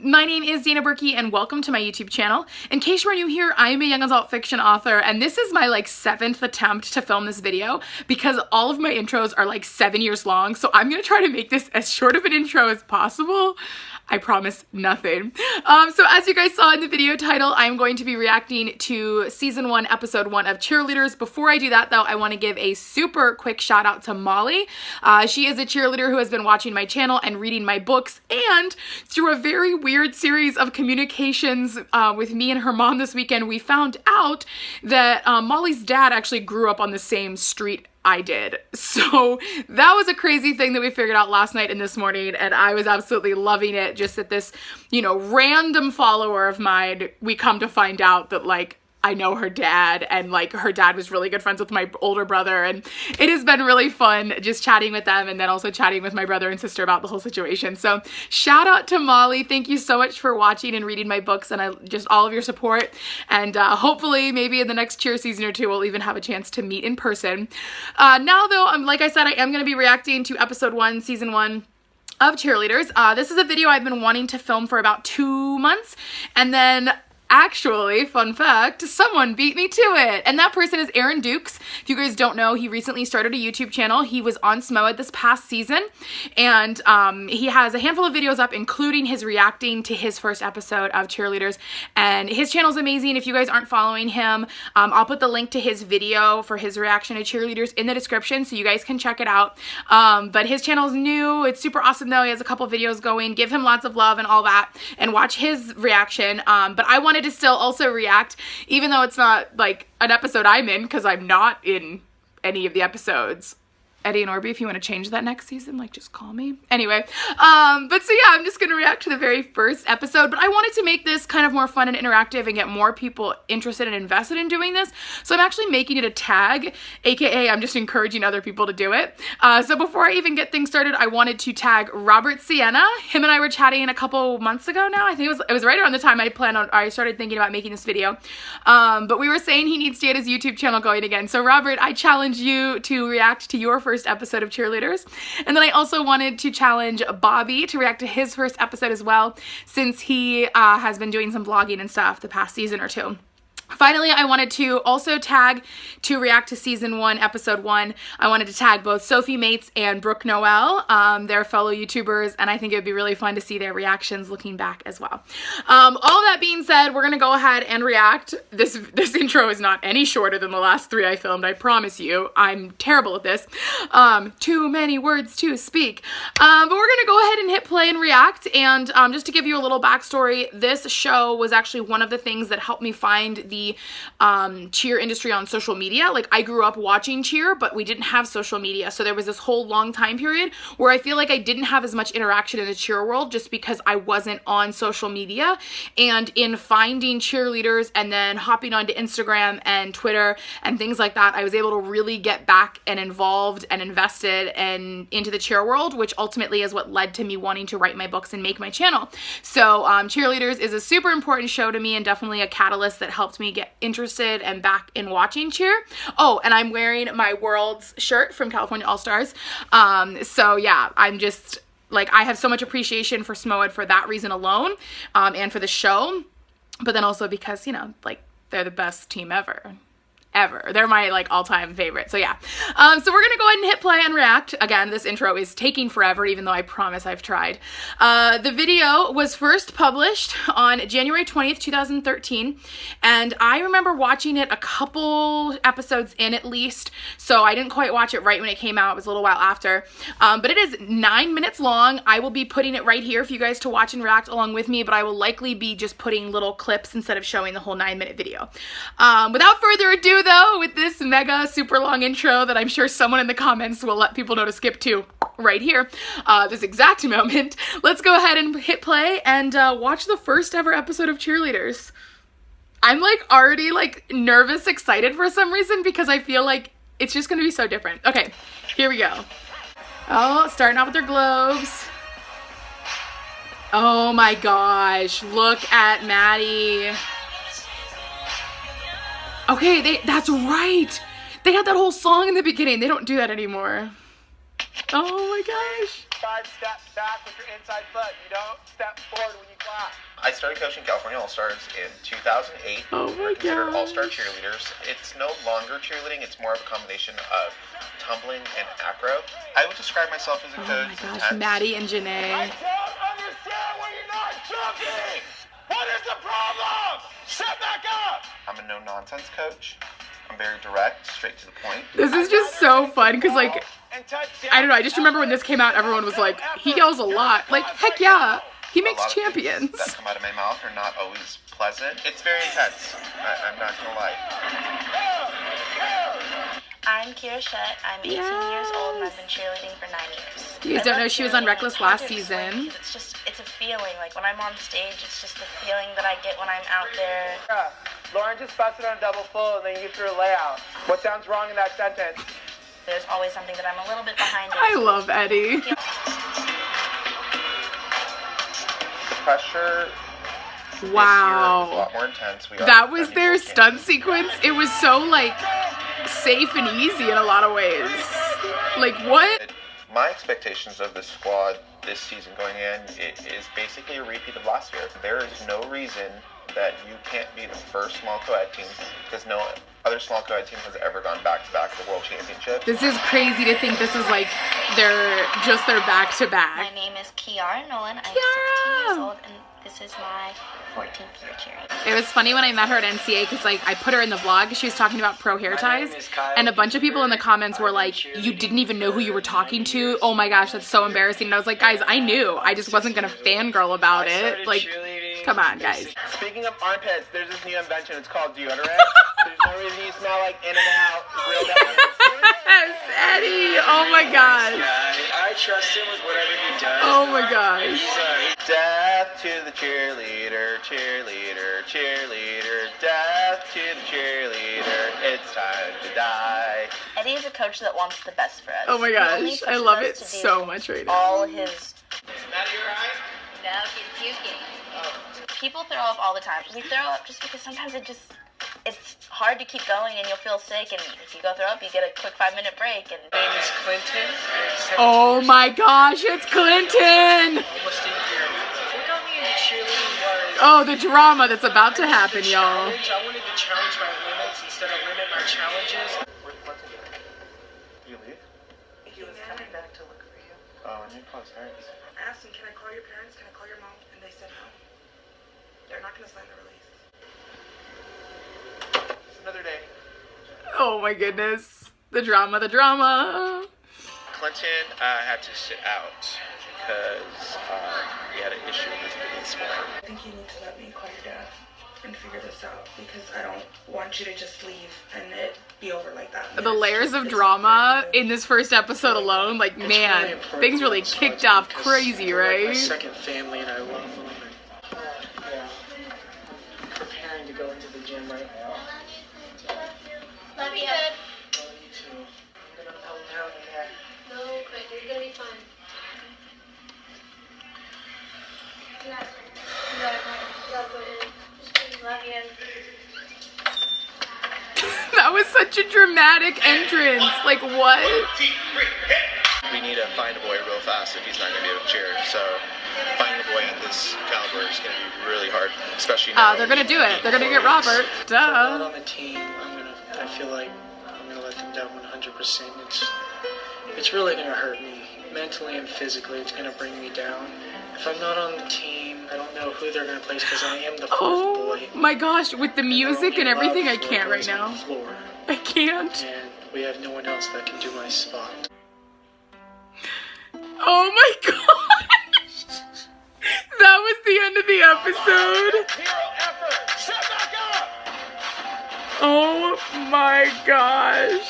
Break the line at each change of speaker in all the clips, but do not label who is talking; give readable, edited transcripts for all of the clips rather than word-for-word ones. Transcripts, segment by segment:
My name is Dana Berkey and welcome to my YouTube channel. In case you are new here, I am a young adult fiction author and this is my 7th attempt to film this video because all of my intros are 7 years long, so I'm gonna try to make this as short of an intro as possible. I promise nothing. So as you guys saw in the video title, I'm going to be reacting to season 1, episode 1 of Cheerleaders. Before I do that though, I want to give a super quick shout out to Molly. She is a cheerleader who has been watching my channel and reading my books, and through a very weird series of communications with me and her mom this weekend, we found out that Molly's dad actually grew up on the same street I did. So that was a crazy thing that we figured out last night and this morning, and I was absolutely loving it. Just that this, random follower of mine, we come to find out that I know her dad, and her dad was really good friends with my older brother, and it has been really fun just chatting with them and then also chatting with my brother and sister about the whole situation. So shout out to Molly. Thank you so much for watching and reading my books and just all of your support, and hopefully maybe in the next cheer season or two we'll even have a chance to meet in person. Now though, like I said, I am going to be reacting to episode 1, season 1 of Cheerleaders. This is a video I've been wanting to film for about 2 months, and then actually, fun fact, someone beat me to it, and that person is Aaron Dukes. If you guys don't know, he recently started a YouTube channel. He was on SMOED this past season, and he has a handful of videos up, including his reacting to his first episode of Cheerleaders, and his channel's amazing. If you guys aren't following him, I'll put the link to his video for his reaction to Cheerleaders in the description so you guys can check it out. But his channel's new. It's super awesome though. He has a couple videos going. Give him lots of love and all that, and watch his reaction. But I wanted to still also react, even though it's not an episode I'm in, because I'm not in any of the episodes. Eddie and Orby, if you want to change that next season, just call me. Anyway, but so yeah, I'm just going to react to the very first episode, but I wanted to make this kind of more fun and interactive and get more people interested and invested in doing this, so I'm actually making it a tag, aka I'm just encouraging other people to do it. So before I even get things started, I wanted to tag Robert Sienna. Him and I were chatting a couple months ago now. I think it was right around the time I started thinking about making this video, but we were saying he needs to get his YouTube channel going again. So Robert, I challenge you to react to your first episode of Cheerleaders. And then I also wanted to challenge Bobby to react to his first episode as well, since he has been doing some vlogging and stuff the past season or two. Finally, I wanted to also tag to react to season 1, episode 1. I wanted to tag both Sophie Mates and Brooke Noel. They're fellow YouTubers, and I think it would be really fun to see their reactions looking back as well. All that being said, we're gonna go ahead and react. This intro is not any shorter than the last 3 I filmed, I promise you. I'm terrible at this. Too many words to speak. But we're gonna go ahead and hit play and react. And just to give you a little backstory, this show was actually one of the things that helped me find the cheer industry on social media. I grew up watching cheer, but we didn't have social media, so there was this whole long time period where I feel like I didn't have as much interaction in the cheer world just because I wasn't on social media. And in finding Cheerleaders and then hopping onto Instagram and Twitter and things like that, I was able to really get back and involved and invested into the cheer world, which ultimately is what led to me wanting to write my books and make my channel. So Cheerleaders is a super important show to me and definitely a catalyst that helped me get interested and back in watching cheer. Oh, and I'm wearing my Worlds shirt from California All-Stars. So yeah, I'm just I have so much appreciation for SMOED for that reason alone, and for the show, but then also because they're the best team ever. They're my all-time favorite. So yeah. So we're gonna go ahead and hit play and react. Again, this intro is taking forever, even though I promise I've tried. The video was first published on January 20th, 2013, and I remember watching it a couple episodes in at least, so I didn't quite watch it right when it came out. It was a little while after. But it is 9 minutes long. I will be putting it right here for you guys to watch and react along with me, but I will likely be just putting little clips instead of showing the whole 9-minute video. Without further ado though, with this mega super long intro that I'm sure someone in the comments will let people know to skip to right here, this exact moment, let's go ahead and hit play and watch the first ever episode of Cheerleaders. I'm already nervous, excited for some reason, because I feel like it's just gonna be so different. Okay, here we go. Oh, starting off with their globes. Oh my gosh, look at Maddie. Okay, that's right. They had that whole song in the beginning. They don't do that anymore. Oh my gosh.
5 steps back with your inside foot. You don't step forward when you clap.
I started coaching California All-Stars in 2008.
Oh my
We're considered
gosh.
All-Star cheerleaders. It's no longer cheerleading. It's more of a combination of tumbling and acro. I would describe myself as a
Oh
coach.
my gosh,
intense.
Maddie and
I
Janae.
don't understand why you're not jumping. What is the problem? Step back up.
I'm a no-nonsense coach. I'm very direct, straight to the point.
This is just so fun because, like,
And touch
I don't know, I just remember when this came out, everyone was like, he yells a lot. Like, heck yeah, he
A
makes
lot of things
champions.
that come out of my mouth are not always pleasant. It's very intense. I'm not gonna lie.
I'm Kira Shutt. I'm 18 years old and I've been cheerleading for 9 years.
You guys
I
don't
love
know she was on
cheerleading.
Reckless
It's hard
last
to explain
season.
because it's a feeling. Like when I'm on stage, it's just the feeling that I get when I'm out there.
Lauren just busted on a double full and then you threw a layout. What sounds wrong in that sentence?
There's always something that I'm a little bit behind in.
I love Eddie.
The pressure this year is a
Wow.
lot more intense. We are
That was
defending
their
world
stunt
champions.
sequence. It was so, like, safe and easy in a lot of ways. Like, what?
My expectations of this squad this season going in is basically a repeat of last year. There is no reason that you can't be the first small co-ed team because no other small co-ed team has ever gone back-to-back to the World Championship.
This is crazy to think this is, like, their
My
back-to-back.
name is Kiara Nolan. I'm 16
Kiara!
years old and this is my 14th year cheerleading.
It was funny when I met her at NCA because, like, I put her in the vlog. She was talking about pro hair ties, and a bunch of people in the comments were like, you didn't even know who you were talking to. Oh my gosh, that's so embarrassing. And I was like, guys, I knew. I just wasn't gonna fangirl about it. Like, come on, guys.
Speaking of armpits, there's this new invention. It's called deodorant. There's no reason you smell like In and Out. Real bad.
Yes, Eddie. Oh my gosh.
I trust him with whatever he does.
Oh my gosh.
Death to the cheerleader, cheerleader, cheerleader. Death to the cheerleader. It's time to die.
Eddie is a coach that wants the best for us.
Oh my
He only
gosh. I
pushes
love
us
it
to do
so much right now.
all his...
Maddie, you're right.
No, he's puking. People throw up all the time. We throw up just because sometimes it's hard to keep going and you'll feel sick, and if you go throw up, you get a quick 5-minute break. And
My name is Clinton. I'm 17
Oh my gosh, it's Clinton.
almost a year. What got me into cheerleading was
Oh, the drama that's about to happen,
the
y'all.
challenge. I wanted to challenge my limits instead of limit my challenges.
You leave?
he was coming back to look for you.
Oh, and your close hurts.
I asked them, can I call your parents? Can I call your mom? And they said no. They're not going to sign the release.
It's another day.
Oh my goodness. The drama, the drama.
Clinton had to sit out because he had an issue with his release form.
I think you need to let me call your dad and figure this out because I don't want you to just leave and it be over like that.
The layers of drama in this first episode alone, like,
It's really
man,
important
things really
for
kicked
us
off
because
crazy,
they're like my
right?
second family, and I love them. And, yeah, I'm preparing to go into the gym right now.
Love you.
Love you too. I'm gonna melt down in there.
No, but you're gonna be fine. You gotta go in. Just love you.
That was such a dramatic entrance. Like, what?
We need to find a boy real fast if he's not going to be able to cheer. So finding a boy at this caliber is going to be really hard, especially now.
They're gonna do it. They're gonna get Robert.
If I'm not
Duh.
on the team, I feel like I'm gonna let them down 100%. It's really gonna hurt me mentally and physically. It's gonna bring me down. If I'm not on the team, I don't know who they're gonna place because I am the fourth
Oh
boy.
my gosh, with the music and everything, I
Four
can't right
boys on
now.
the floor,
I can't.
and we have no one else that can do my spot.
Oh my gosh. That was the end of the episode.
Zero effort. Step back up.
Oh my gosh.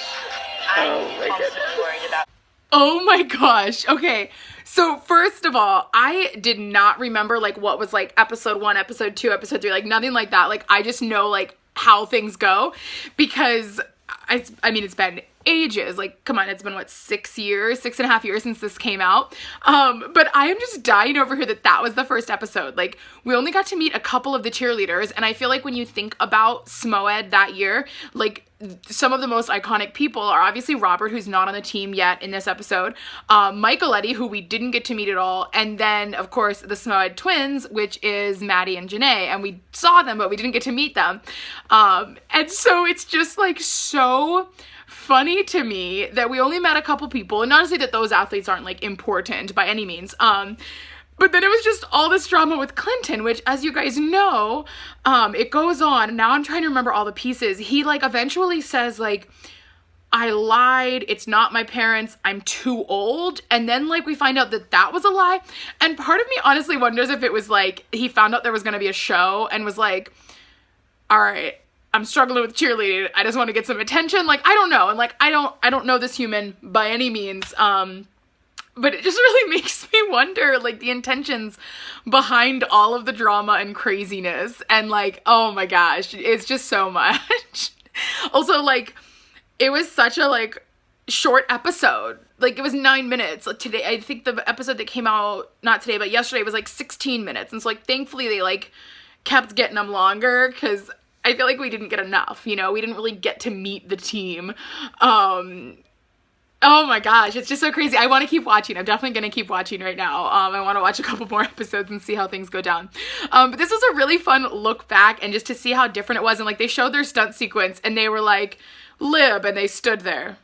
I'm
Oh my
constantly worried about
Oh my gosh. Okay. So first of all, I did not remember like what was like episode 1, episode 2, episode 3, like nothing like that. Like I just know like how things go because I mean, it's been ages. Like, come on, it's been what, 6.5 years since this came out. But I am just dying over here that was the first episode. Like, we only got to meet a couple of the cheerleaders, and I feel like when you think about SMOED that year, like some of the most iconic people are obviously Robert, who's not on the team yet in this episode, Michaeletti, who we didn't get to meet at all, and then, of course, the Smoed twins, which is Maddie and Janae, and we saw them, but we didn't get to meet them. And so it's just, like, so funny to me that we only met a couple people, and not to say that those athletes aren't, like, important by any means, but then it was just all this drama with Clinton, which, as you guys know, it goes on. Now I'm trying to remember all the pieces. He, like, eventually says, like, I lied. It's not my parents. I'm too old. And then, like, we find out that that was a lie. And part of me honestly wonders if it was, like, he found out there was going to be a show and was like, all right, I'm struggling with cheerleading. I just want to get some attention. Like, I don't know. And, like, I don't know this human by any means. But it just really makes me wonder, like, the intentions behind all of the drama and craziness. And, like, oh my gosh, it's just so much. Also, like, it was such a, like, short episode. Like, it was 9 minutes. Like, today, I think the episode that came out, not today, but yesterday, was, like, 16 minutes. And so, like, thankfully, they, like, kept getting them longer, because I feel like we didn't get enough, you know? We didn't really get to meet the team. Oh my gosh, it's just so crazy. I want to keep watching. I'm definitely going to keep watching right now. I want to watch a couple more episodes and see how things go down. But this was a really fun look back, and just to see how different it was. And, like, they showed their stunt sequence and they were like, lib, and they stood there.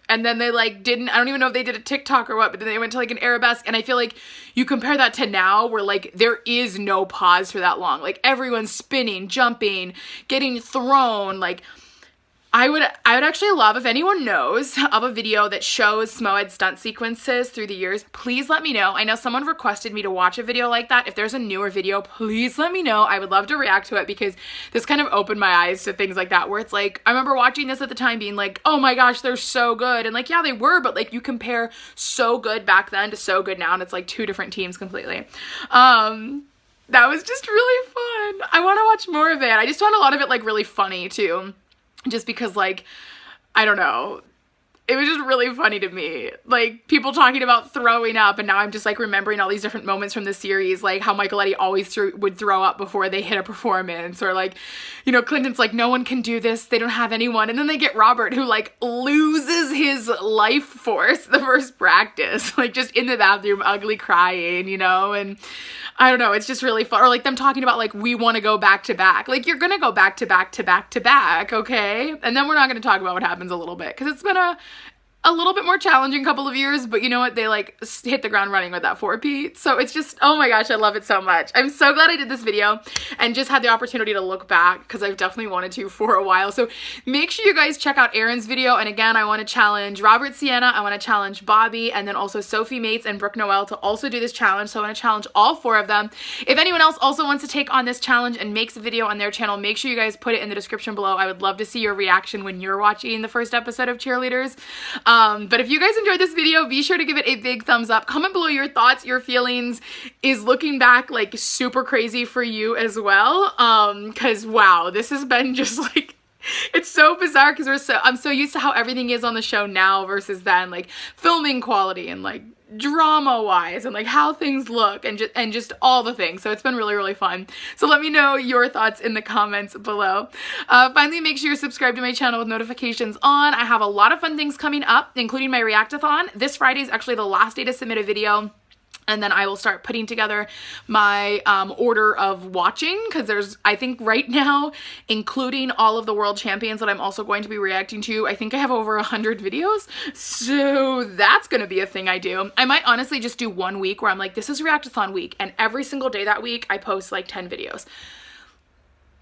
And then they, like, didn't, I don't even know if they did a TikTok or what, but then they went to, like, an arabesque. And I feel like you compare that to now, where, like, there is no pause for that long. Like, everyone's spinning, jumping, getting thrown, like, I would actually love, if anyone knows of a video that shows Smoed stunt sequences through the years, please let me know. I know someone requested me to watch a video like that. If there's a newer video, please let me know. I would love to react to it, because this kind of opened my eyes to things like that, where it's like, I remember watching this at the time being like, oh my gosh, they're so good. And, like, yeah, they were, but, like, you compare so good back then to so good now, and it's like two different teams completely. That was just really fun. I want to watch more of it. I just found a lot of it, like, really funny too. Just because, like, I don't know, it was just really funny to me. Like, people talking about throwing up, and now I'm just, like, remembering all these different moments from the series, like how Michaeletti always would throw up before they hit a performance, or, like, you know, Clinton's like, no one can do this, they don't have anyone, and then they get Robert, who, like, loses his life force the first practice, like, just in the bathroom, ugly crying, you know, and I don't know, it's just really fun. Or, like, them talking about, like, we want to go back to back. Like, you're gonna go back to back to back to back, okay? And then we're not gonna talk about what happens a little bit, because it's been a little bit more challenging couple of years, but you know what? They, like, hit the ground running with that 4-peat. So it's just, oh my gosh, I love it so much. I'm so glad I did this video and just had the opportunity to look back, because I've definitely wanted to for a while. So make sure you guys check out Aaron's video. And again, I want to challenge Robert Sienna, I want to challenge Bobby, and then also Sophie Mates and Brooke Noel to also do this challenge. So I want to challenge all 4 of them. If anyone else also wants to take on this challenge and makes a video on their channel, make sure you guys put it in the description below. I would love to see your reaction when you're watching the first episode of Cheerleaders. But if you guys enjoyed this video, be sure to give it a big thumbs up. Comment below your thoughts, your feelings. Is looking back, like, super crazy for you as well? Because wow, this has been just, like, it's so bizarre, because I'm so used to how everything is on the show now versus then, like, filming quality and, like, drama wise, and, like, how things look, and just all the things. So it's been really, really fun. So let me know your thoughts in the comments below. Finally, make sure you're subscribed to my channel with notifications on. I have a lot of fun things coming up, including my reactathon. This Friday is actually the last day to submit a video. And then I will start putting together my order of watching, because there's, I think right now, including all of the world champions that I'm also going to be reacting to, I think I have over 100 videos. So that's going to be a thing I do. I might honestly just do 1 week where I'm like, this is reactathon week, and every single day that week I post like 10 videos.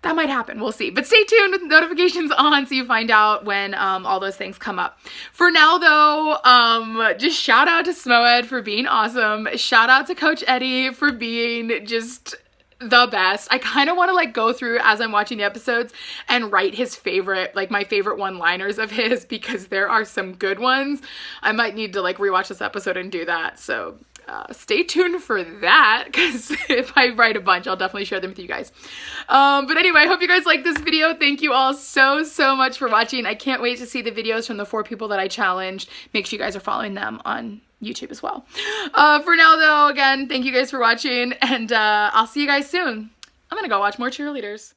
That might happen, we'll see. But stay tuned with notifications on so you find out when all those things come up. For now though, just shout out to Smoed for being awesome. Shout out to Coach Eddie for being just the best. I kind of want to, like, go through as I'm watching the episodes and write his favorite, like, my favorite one-liners of his, because there are some good ones. I might need to, like, rewatch this episode and do that. So stay tuned for that, because if I write a bunch, I'll definitely share them with you guys. But anyway, I hope you guys like this video. Thank you all so much for watching. I can't wait to see the videos from the 4 people that I challenged. Make sure you guys are following them on YouTube as well. For now though, again, thank you guys for watching, and I'll see you guys soon. I'm gonna go watch more Cheerleaders.